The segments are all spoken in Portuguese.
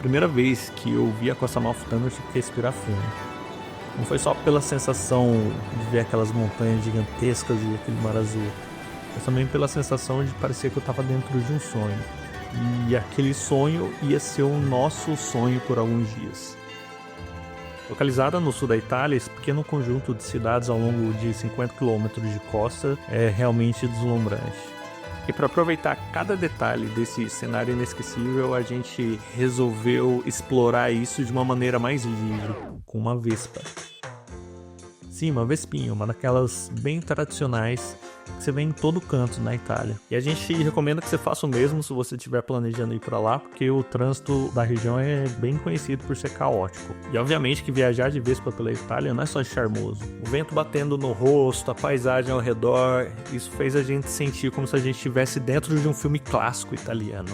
primeira vez que eu vi a Costa Amalfitana, eu tive que respirar fundo. Não foi só pela sensação de ver aquelas montanhas gigantescas e aquele mar azul, mas também pela sensação de parecer que eu estava dentro de um sonho. E aquele sonho ia ser o nosso sonho por alguns dias. Localizada no sul da Itália, esse pequeno conjunto de cidades ao longo de 50 km de costa é realmente deslumbrante. E para aproveitar cada detalhe desse cenário inesquecível, a gente resolveu explorar isso de uma maneira mais livre, com uma Vespa. Sim, uma Vespinha, uma daquelas bem tradicionais que você vê em todo canto na Itália. E a gente recomenda que você faça o mesmo se você estiver planejando ir para lá, porque o trânsito da região é bem conhecido por ser caótico. E obviamente que viajar de Vespa pela Itália não é só charmoso. O vento batendo no rosto, a paisagem ao redor, isso fez a gente sentir como se a gente estivesse dentro de um filme clássico italiano.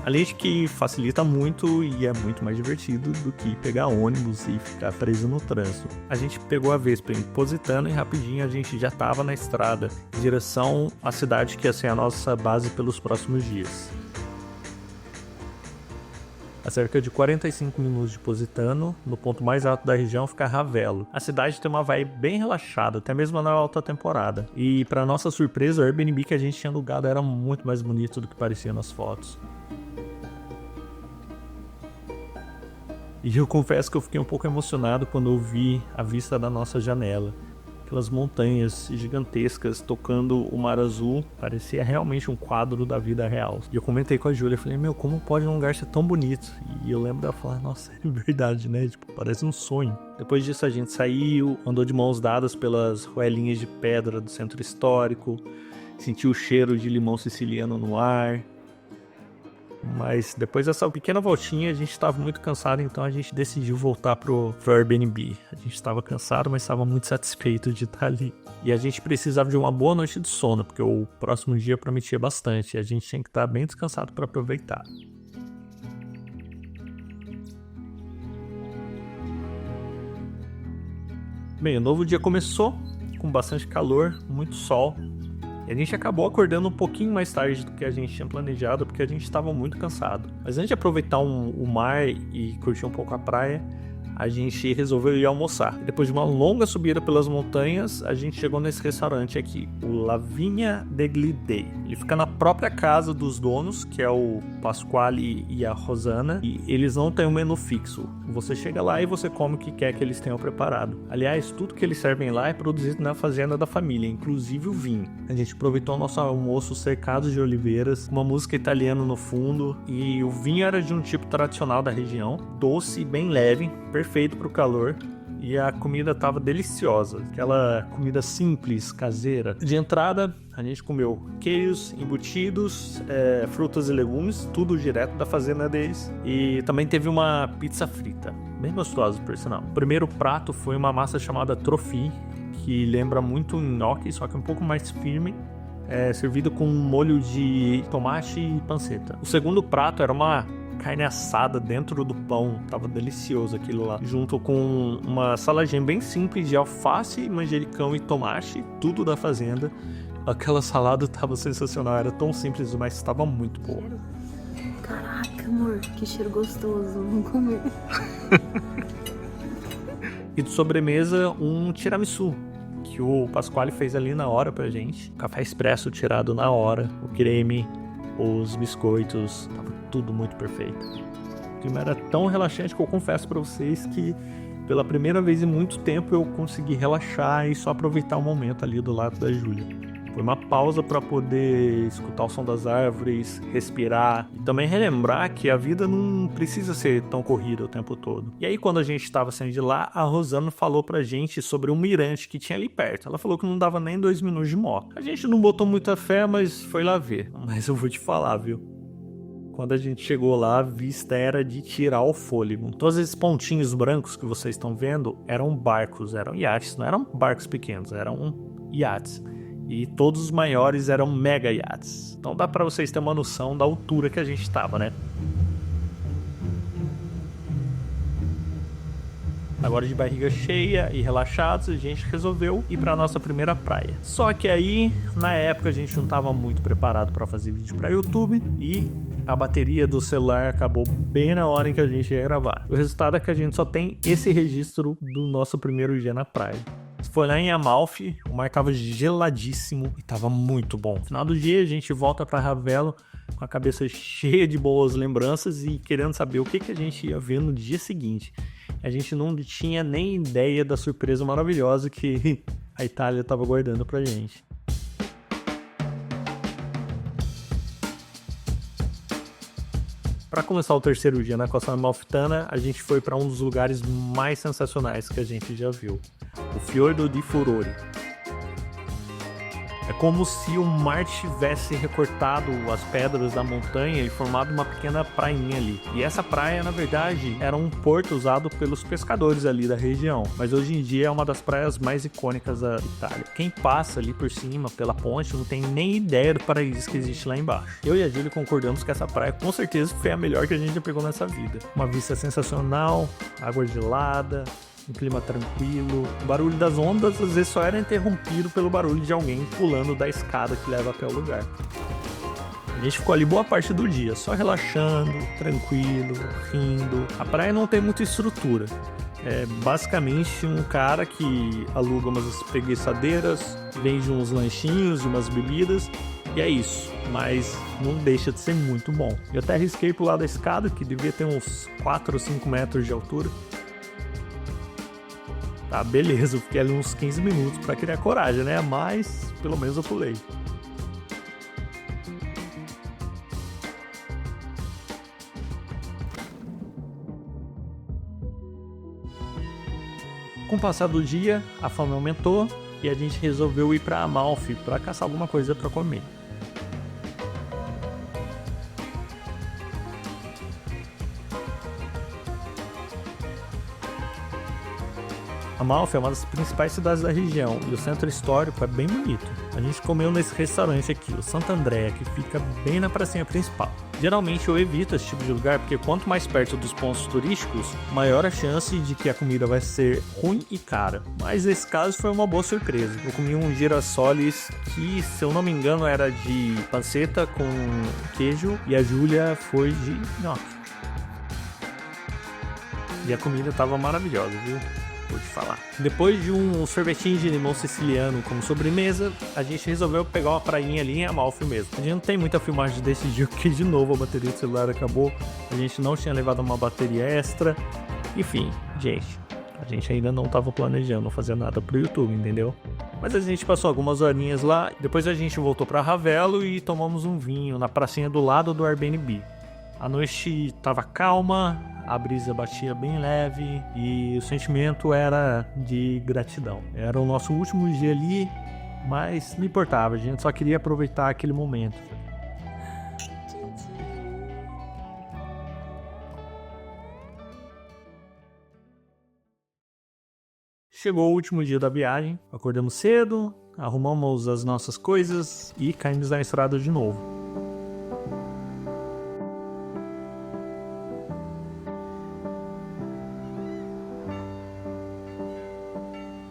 Além de que facilita muito e é muito mais divertido do que pegar ônibus e ficar preso no trânsito. A gente pegou a Vespa em Positano e rapidinho a gente já estava na estrada, em direção à cidade que ia ser a nossa base pelos próximos dias. A cerca de 45 minutos de Positano, no ponto mais alto da região fica Ravello. A cidade tem uma vibe bem relaxada, até mesmo na alta temporada. E para nossa surpresa, o Airbnb que a gente tinha alugado era muito mais bonito do que parecia nas fotos. E eu confesso que eu fiquei um pouco emocionado quando eu vi a vista da nossa janela. Aquelas montanhas gigantescas tocando o mar azul, parecia realmente um quadro da vida real. E eu comentei com a Júlia, falei, como pode um lugar ser tão bonito? E eu lembro dela falar, nossa, é verdade, né? Parece um sonho. Depois disso a gente saiu, andou de mãos dadas pelas ruelinhas de pedra do centro histórico, sentiu o cheiro de limão siciliano no ar. Mas depois dessa pequena voltinha a gente estava muito cansado, então a gente decidiu voltar pro Airbnb. A gente estava cansado, mas estava muito satisfeito de estar ali. E a gente precisava de uma boa noite de sono, porque o próximo dia prometia bastante e a gente tinha que estar bem descansado para aproveitar. Bem, o novo dia começou com bastante calor, muito sol. E a gente acabou acordando um pouquinho mais tarde do que a gente tinha planejado, porque a gente estava muito cansado. Mas antes de aproveitar o mar e curtir um pouco a praia, a gente resolveu ir almoçar. E depois de uma longa subida pelas montanhas, a gente chegou nesse restaurante aqui, o La Vigna degli Dei. Ele fica na própria casa dos donos, que é o Pasquale e a Rosana, e eles não têm um menu fixo. Você chega lá e você come o que quer que eles tenham preparado. Aliás, tudo que eles servem lá é produzido na fazenda da família, inclusive o vinho. A gente aproveitou o nosso almoço cercado de oliveiras, uma música italiana no fundo, e o vinho era de um tipo tradicional da região, doce e bem leve, perfeito para o calor. E a comida tava deliciosa, aquela comida simples, caseira. De entrada, a gente comeu queijos, embutidos, frutas e legumes, tudo direto da fazenda deles. E também teve uma pizza frita, bem gostosa por sinal. O primeiro prato foi uma massa chamada trofì, que lembra muito um nhoque, só que um pouco mais firme. Servido com um molho de tomate e panceta. O segundo prato era uma carne assada dentro do pão, tava delicioso aquilo lá, junto com uma saladinha bem simples de alface, manjericão e tomate, tudo da fazenda. Aquela salada tava sensacional, era tão simples, mas estava muito boa. Caraca, amor, que cheiro gostoso, vamos comer. E de sobremesa, um tiramisu, que o Pasquale fez ali na hora pra gente. Café expresso tirado na hora, o creme, os biscoitos, tava tudo muito perfeito. O clima era tão relaxante que eu confesso pra vocês que pela primeira vez em muito tempo eu consegui relaxar e só aproveitar o momento ali do lado da Júlia. Foi uma pausa para poder escutar o som das árvores, respirar e também relembrar que a vida não precisa ser tão corrida o tempo todo. E aí quando a gente estava saindo de lá, a Rosana falou pra gente sobre um mirante que tinha ali perto. Ela falou que não dava nem 2 minutos de moto. A gente não botou muita fé, mas foi lá ver. Mas eu vou te falar, viu? Quando a gente chegou lá, a vista era de tirar o fôlego. Todos esses pontinhos brancos que vocês estão vendo eram barcos, eram iates, não eram barcos pequenos, eram iates. E todos os maiores eram mega iates. Então dá pra vocês terem uma noção da altura que a gente estava, né? Agora de barriga cheia e relaxados, a gente resolveu ir pra nossa primeira praia. Só que aí, na época, a gente não tava muito preparado pra fazer vídeo pra YouTube e a bateria do celular acabou bem na hora em que a gente ia gravar. O resultado é que a gente só tem esse registro do nosso primeiro dia na praia. Foi lá em Amalfi, o mar tava geladíssimo e tava muito bom. No final do dia a gente volta para Ravelo com a cabeça cheia de boas lembranças e querendo saber o que a gente ia ver no dia seguinte. A gente não tinha nem ideia da surpresa maravilhosa que a Itália estava guardando pra gente. Para começar o terceiro dia na Costa Amalfitana, a gente foi para um dos lugares mais sensacionais que a gente já viu, o Fiordo di Furori. É como se o mar tivesse recortado as pedras da montanha e formado uma pequena prainha ali. E essa praia, na verdade, era um porto usado pelos pescadores ali da região. Mas hoje em dia é uma das praias mais icônicas da Itália. Quem passa ali por cima, pela ponte, não tem nem ideia do paraíso que existe lá embaixo. Eu e a Júlia concordamos que essa praia com certeza foi a melhor que a gente já pegou nessa vida. Uma vista sensacional, água gelada, um clima tranquilo. O barulho das ondas às vezes só era interrompido pelo barulho de alguém pulando da escada que leva até o lugar. A gente ficou ali boa parte do dia, só relaxando, tranquilo, rindo. A praia não tem muita estrutura. É basicamente um cara que aluga umas espreguiçadeiras, vende uns lanchinhos e umas bebidas, e é isso. Mas não deixa de ser muito bom. Eu até arrisquei pular da escada, que devia ter uns 4 ou 5 metros de altura. Tá, beleza, eu fiquei ali uns 15 minutos pra criar coragem, né? Mas pelo menos eu pulei. Com o passar do dia, a fome aumentou e a gente resolveu ir pra Amalfi pra caçar alguma coisa pra comer. Amalfi é uma das principais cidades da região e o centro histórico é bem bonito. A gente comeu nesse restaurante aqui, o Sant'Andrea, que fica bem na pracinha principal. Geralmente eu evito esse tipo de lugar porque quanto mais perto dos pontos turísticos, maior a chance de que a comida vai ser ruim e cara. Mas nesse caso foi uma boa surpresa. Eu comi um girassoles que, se eu não me engano, era de panceta com queijo e a Júlia foi de nhoque. E a comida tava maravilhosa, viu? Vou te falar. Depois de um sorvetinho de limão siciliano como sobremesa, a gente resolveu pegar uma prainha ali em Amalfi mesmo. A gente não tem muita filmagem desse dia porque de novo a bateria do celular acabou. A gente não tinha levado uma bateria extra. Enfim, gente, a gente ainda não estava planejando fazer nada pro YouTube, entendeu? Mas a gente passou algumas horinhas lá. Depois a gente voltou para Ravelo e tomamos um vinho na pracinha do lado do Airbnb. A noite estava calma, a brisa batia bem leve e o sentimento era de gratidão. Era o nosso último dia ali, mas não importava, a gente só queria aproveitar aquele momento. Chegou o último dia da viagem, acordamos cedo, arrumamos as nossas coisas e caímos na estrada de novo.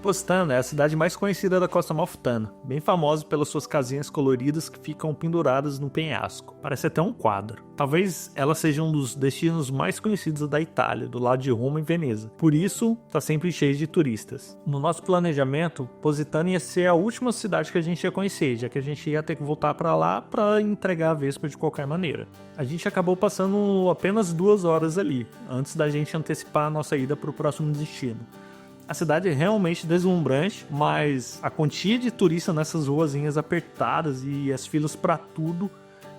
Positano é a cidade mais conhecida da Costa Amalfitana, bem famosa pelas suas casinhas coloridas que ficam penduradas no penhasco. Parece até um quadro. Talvez ela seja um dos destinos mais conhecidos da Itália, do lado de Roma e Veneza. Por isso, está sempre cheio de turistas. No nosso planejamento, Positano ia ser a última cidade que a gente ia conhecer, já que a gente ia ter que voltar para lá para entregar a Vespa de qualquer maneira. A gente acabou passando apenas 2 horas ali, antes da gente antecipar a nossa ida para o próximo destino. A cidade é realmente deslumbrante, mas a quantia de turistas nessas ruazinhas apertadas e as filas para tudo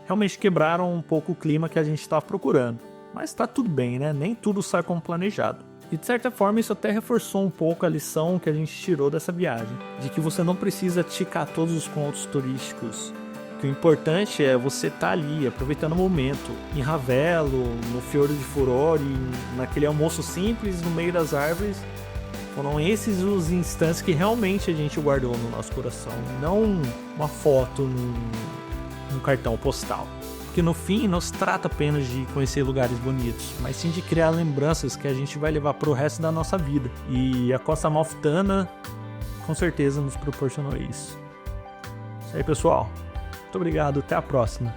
realmente quebraram um pouco o clima que a gente estava procurando. Mas tá tudo bem, né? Nem tudo sai como planejado. E de certa forma isso até reforçou um pouco a lição que a gente tirou dessa viagem, de que você não precisa ticar todos os pontos turísticos. Que o importante é você estar ali, aproveitando o momento, em Ravelo, no Fiordo di Furori, naquele almoço simples no meio das árvores. Foram esses os instantes que realmente a gente guardou no nosso coração, não uma foto num cartão postal. Que no fim não se trata apenas de conhecer lugares bonitos, mas sim de criar lembranças que a gente vai levar pro resto da nossa vida. E a Costa Amalfitana com certeza nos proporcionou isso. Isso aí, pessoal. Muito obrigado, até a próxima.